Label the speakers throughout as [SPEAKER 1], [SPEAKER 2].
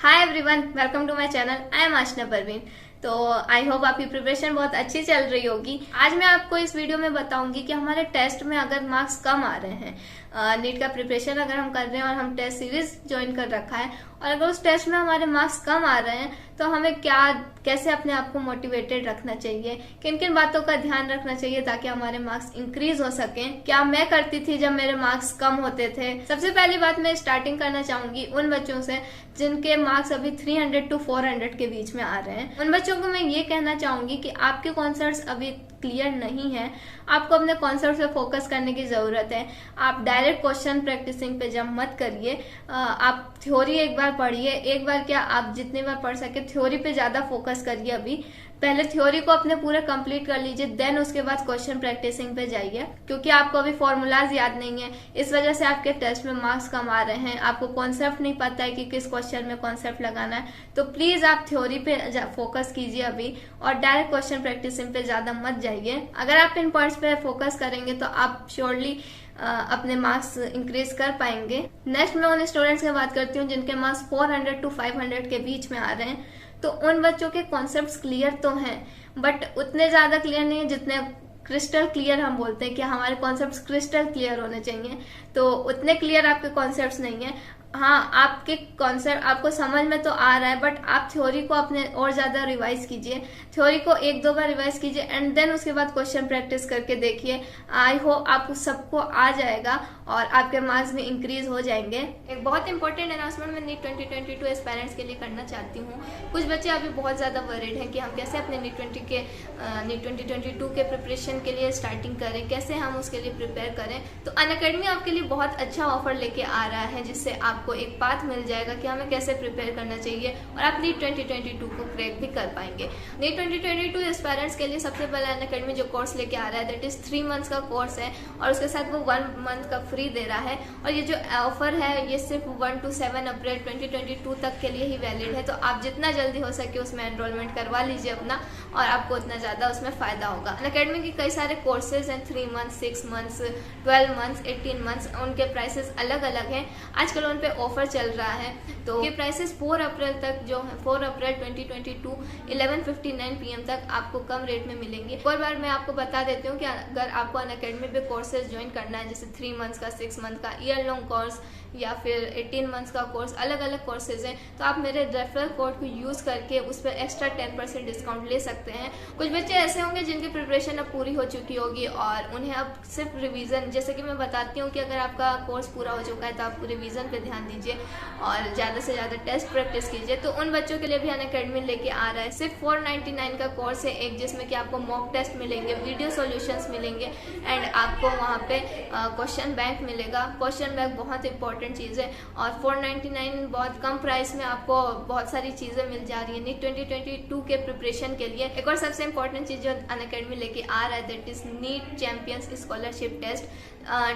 [SPEAKER 1] Hi everyone, welcome to my channel. I am Aashna Parveen. तो I hope आपकी preparation बहुत अच्छी चल रही होगी। आज मैं आपको इस वीडियो में बताऊंगी कि हमारे टेस्ट में अगर मार्क्स कम आ रहे हैं, नीट का प्रिपरेशन अगर हम कर रहे हैं और हम टेस्ट सीरीज ज्वाइन कर रखा है और अगर उस टेस्ट में हमारे मार्क्स कम आ रहे हैं तो हमें कैसे अपने आप को मोटिवेटेड रखना चाहिए, किन किन बातों का ध्यान रखना चाहिए ताकि हमारे मार्क्स इंक्रीज हो सके। क्या मैं करती थी जब मेरे मार्क्स कम होते थे। सबसे पहली बात मैं स्टार्टिंग करना चाहूंगी उन बच्चों से जिनके मार्क्स अभी 300 to 400 के बीच में आ रहे हैं। उन बच्चों को मैं ये कहना चाहूंगी कि आपके कॉन्सेप्ट्स अभी क्लियर नहीं है, आपको अपने कॉन्सेप्ट पे फोकस करने की जरूरत है। आप डायरेक्ट क्वेश्चन प्रैक्टिसिंग पे जंप मत करिए। आप थ्योरी एक बार पढ़िए, एक बार क्या आप जितने बार पढ़ सके थ्योरी पे ज्यादा फोकस करिए। अभी पहले थ्योरी को अपने पूरे कंप्लीट कर लीजिए, देन उसके बाद क्वेश्चन प्रैक्टिसिंग पे जाइए, क्योंकि आपको अभी फॉर्मूलाज याद नहीं है। इस वजह से आपके टेस्ट में मार्क्स कम आ रहे हैं। आपको कॉन्सेप्ट नहीं पता है कि किस क्वेश्चन में कॉन्सेप्ट लगाना है। तो प्लीज आप थ्योरी पे फोकस कीजिए अभी, और डायरेक्ट क्वेश्चन प्रैक्टिसिंग पे ज्यादा मत जाइए। अगर आप इन पॉइंट्स पे फोकस करेंगे तो आप श्योरली अपने मार्क्स इंक्रीज कर पाएंगे। नेक्स्ट मैं उन स्टूडेंट्स की बात करती हूँ जिनके मार्क्स 400 to 500 के बीच में आ रहे हैं। तो उन बच्चों के कॉन्सेप्ट्स क्लियर तो हैं, बट उतने ज्यादा क्लियर नहीं है जितने क्रिस्टल क्लियर हम बोलते हैं कि हमारे कॉन्सेप्ट्स क्रिस्टल क्लियर होने चाहिए। तो उतने क्लियर आपके कॉन्सेप्ट्स नहीं है। हाँ, आपके कॉन्सेप्ट आपको समझ में तो आ रहा है, बट आप थ्योरी को अपने और ज्यादा रिवाइज कीजिए। थ्योरी को एक दो बार रिवाइज कीजिए एंड देन उसके बाद क्वेश्चन प्रैक्टिस करके देखिए। आई होप आपको सबको आ जाएगा और आपके मार्क्स भी इंक्रीज हो जाएंगे। एक बहुत इंपॉर्टेंट अनाउंसमेंट मैं नीट 2022 एस्पायरेंट्स के लिए करना चाहती हूँ। कुछ बच्चे अभी बहुत ज्यादा वरीड हैं कि हम कैसे अपने नीट 2022 के प्रिपरेशन के लिए स्टार्टिंग करें, कैसे हम उसके लिए प्रिपेयर करें। तो अनअकैडमी आपके लिए बहुत अच्छा ऑफर लेके आ रहा है, जिससे आपको एक पाथ मिल जाएगा कि हमें कैसे प्रिपेयर करना चाहिए और आप नीट 2022 को क्रैक भी कर पाएंगे। नीट 2022 एस्पायरेंट्स के लिए सबसे पहले अनअकैडमी जो कोर्स लेके आ रहा है दैट इज 3 मंथ्स का कोर्स है, और उसके साथ वो 1 मंथ का फ्री दे रहा है। और ये जो ऑफर है ये सिर्फ 1 to 7 अप्रैल 2022 तक के लिए ही वैलिड है। तो आप जितना जल्दी हो सके उसमें एनरोलमेंट करवा लीजिए अपना, और आपको उतना ज्यादा उसमें फायदा होगा। अनअकैडमी के कई सारे कोर्सेज हैं, 3 मंथ्स, 6 मंथ्स, 12 मंथ्स, 18 मंथ्स। उनके प्राइसेस अलग अलग हैं। आजकल उन पे ऑफर चल रहा है। तो ये प्राइसेस 4 अप्रैल तक जो है 4 अप्रैल 2022 11:59 PM तक आपको कम रेट में मिलेंगे। एक और बार मैं आपको बता देती हूँ कि अगर आपको अनअकैडमी पे कोर्सेज ज्वाइन करना है, जैसे 3 मंथ्स का, 6 मंथ का, ईयर लॉन्ग कोर्स या फिर 18 मंथ्स का कोर्स, अलग अलग कोर्सेज हैं, तो आप मेरे रेफरल कोड को यूज करके उस पर एक्स्ट्रा 10% डिस्काउंट ले सकते हैं। कुछ बच्चे ऐसे होंगे जिनकी प्रिपरेशन अब पूरी हो चुकी होगी और उन्हें अब सिर्फ रिवीजन, जैसे कि मैं बताती हूँ कि अगर आपका कोर्स पूरा हो चुका है तो आप रिवीजन पे ध्यान दीजिए और ज्यादा से ज्यादा टेस्ट प्रैक्टिस कीजिए। तो उन बच्चों के लिए भी अनअकैडमी लेके आ रहा है। सिर्फ 499 का कोर्स है एक, जिसमें कि आपको मॉक टेस्ट मिलेंगे, वीडियो सॉल्यूशंस मिलेंगे एंड आपको वहाँ पे क्वेश्चन बैंक मिलेगा। क्वेश्चन बैंक बहुत इंपॉर्टेंट चीज है, और 499 बहुत कम प्राइस में आपको बहुत सारी चीजें मिल जा रही है नीट 2022 के प्रिपरेशन के लिए। एक और सबसे इंपॉर्टेंट चीज जो अनअकैडमी लेके आ रहा है that is NEET champions scholarship test.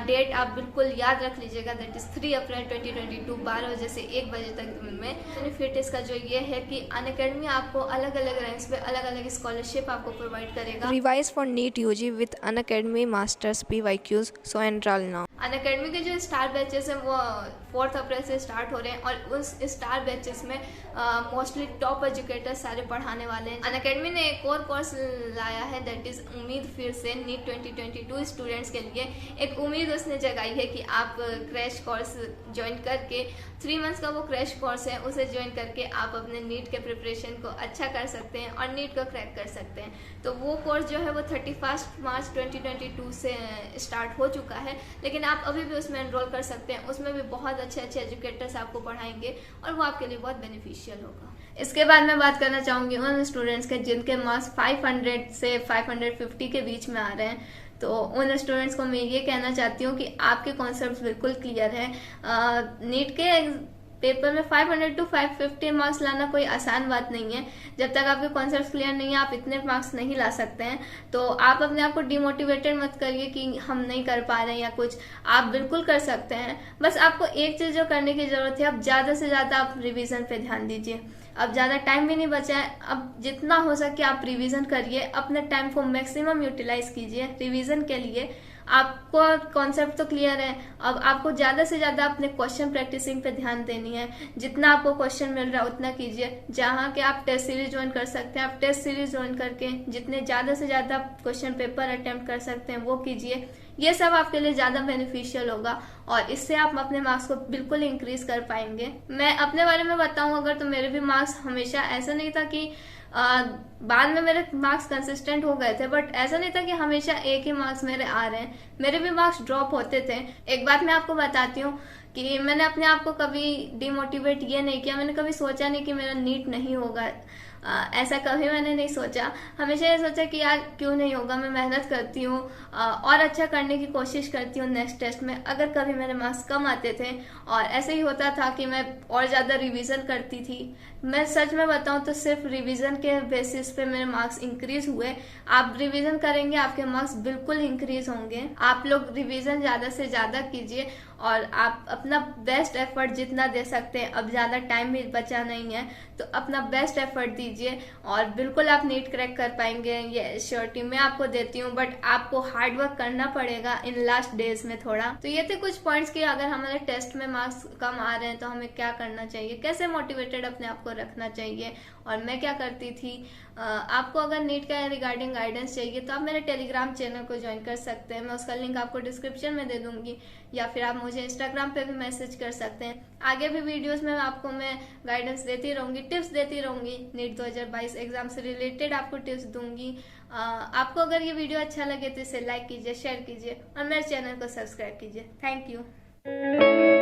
[SPEAKER 1] Date आप बिल्कुल याद रख लीजिएगा, दैट इज 3 अप्रैल 2022 12 बजे से 1 बजे तक में। बेनिफिट इसका जो ये है कि अनअकैडमी आपको अलग अलग रैंक्स पे अलग अलग स्कॉलरशिप आपको प्रोवाइड करेगा।
[SPEAKER 2] Revise for NEET UG with Unacademy Masters PYQs, so enroll now.
[SPEAKER 1] Unacademy के जो स्टार बैचेस हैं वो 4 अप्रैल से स्टार्ट हो रहे हैं, और उस स्टार बैचेस में मोस्टली टॉप एजुकेटर्स सारे पढ़ाने वाले हैं। अनअकैडमी ने एक और कोर्स लाया है दैट इज उम्मीद फिर से नीट 2022 स्टूडेंट्स के लिए। एक उम्मीद उसने जगाई है कि आप क्रैश कोर्स ज्वाइन करके, 3 मंथ्स का वो क्रैश कोर्स है, उसे ज्वाइन करके आप अपने नीट के प्रिपरेशन को अच्छा कर सकते हैं और नीट को क्रैक कर सकते हैं। तो वो कोर्स जो है वो 31 मार्च 2022 से स्टार्ट हो चुका है, लेकिन आप अभी भी उसमें एनरोल कर सकते हैं। उसमें भी बहुत अच्छे अच्छे एजुकेटर्स आपको पढ़ाएंगे और वो आपके लिए बहुत बेनिफिशियल होगा। इसके बाद मैं बात करना चाहूंगी उन स्टूडेंट्स के जिनके मार्क्स 500 से 550 के बीच में आ रहे हैं। तो उन स्टूडेंट्स को मैं ये कहना चाहती हूँ कि आपके कॉन्सेप्ट बिल्कुल क्लियर है। नीट के पेपर में 500 to 550 मार्क्स लाना कोई आसान बात नहीं है। जब तक आपके कॉन्सेप्ट क्लियर नहीं है आप इतने मार्क्स नहीं ला सकते हैं। तो आप अपने आप को डिमोटिवेटेड मत करिए कि हम नहीं कर पा रहे हैं या कुछ, आप बिल्कुल कर सकते हैं। बस आपको एक चीज जो करने की जरूरत है, अब ज्यादा से ज्यादा आप रिवीजन पे ध्यान दीजिए। अब ज्यादा टाइम भी नहीं बचा है, अब जितना हो सके आप रिवीजन करिए, अपने टाइम को मैक्सिमम यूटिलाइज कीजिए रिवीजन के लिए। आपको कॉन्सेप्ट तो क्लियर है। अब आपको ज्यादा से ज्यादा अपने क्वेश्चन प्रैक्टिसिंग पे ध्यान देनी है। जितना आपको क्वेश्चन मिल रहा है उतना कीजिए। जहाँ के आप टेस्ट सीरीज ज्वाइन कर सकते हैं, आप टेस्ट सीरीज ज्वाइन करके जितने ज्यादा से ज्यादा क्वेश्चन पेपर अटेम्प्ट कर सकते हैं वो कीजिए। ये सब आपके लिए ज्यादा बेनिफिशियल होगा और इससे आप अपने मार्क्स को बिल्कुल इंक्रीज कर पाएंगे। मैं अपने बारे में बताऊं अगर, तो मेरे भी मार्क्स हमेशा ऐसा नहीं था कि बाद में मेरे मार्क्स कंसिस्टेंट हो गए थे, बट ऐसा नहीं था कि हमेशा एक ही मार्क्स मेरे आ रहे हैं। मेरे भी मार्क्स ड्रॉप होते थे। एक बात मैं आपको बताती हूँ कि मैंने अपने आप को कभी डिमोटिवेट ये नहीं किया। मैंने कभी सोचा नहीं कि मेरा नीट नहीं होगा, ऐसा कभी मैंने नहीं सोचा। हमेशा ये सोचा कि यार क्यों नहीं होगा, मैं मेहनत करती हूँ और अच्छा करने की कोशिश करती हूँ नेक्स्ट टेस्ट में। अगर कभी मेरे मार्क्स कम आते थे और ऐसे ही होता था कि मैं और ज़्यादा रिवीजन करती थी। मैं सच में बताऊँ तो सिर्फ रिवीजन के बेसिस पे मेरे मार्क्स इंक्रीज हुए। आप रिवीजन करेंगे आपके मार्क्स बिल्कुल इंक्रीज होंगे। आप लोग रिवीजन ज़्यादा से ज़्यादा कीजिए और आप अपना बेस्ट एफर्ट जितना दे सकते हैं। अब ज़्यादा टाइम भी बचा नहीं है तो अपना बेस्ट एफर्ट दीजिए और बिल्कुल आप नीट क्रैक कर पाएंगे, ये श्योरिटी मैं आपको देती हूँ। बट आपको हार्ड वर्क करना पड़ेगा इन लास्ट डेज में थोड़ा। तो ये थे कुछ पॉइंट्स कि अगर हमारे टेस्ट में मार्क्स कम आ रहे हैं तो हमें क्या करना चाहिए, कैसे मोटिवेटेड अपने आप को रखना चाहिए और मैं क्या करती थी। आपको अगर नीट का रिगार्डिंग गाइडेंस चाहिए तो आप मेरे टेलीग्राम चैनल को ज्वाइन कर सकते हैं। मैं उसका लिंक आपको डिस्क्रिप्शन में दे दूंगी, या फिर आप मुझे इंस्टाग्राम पे भी मैसेज कर सकते हैं। आगे भी वीडियोस में आपको मैं गाइडेंस देती रहूंगी, टिप्स देती रहूंगी। नीट 2022 एग्जाम से रिलेटेड आपको टिप्स दूंगी। आपको अगर ये वीडियो अच्छा लगे तो इसे लाइक कीजिए, शेयर कीजिए और मेरे चैनल को सब्सक्राइब कीजिए। Thank you.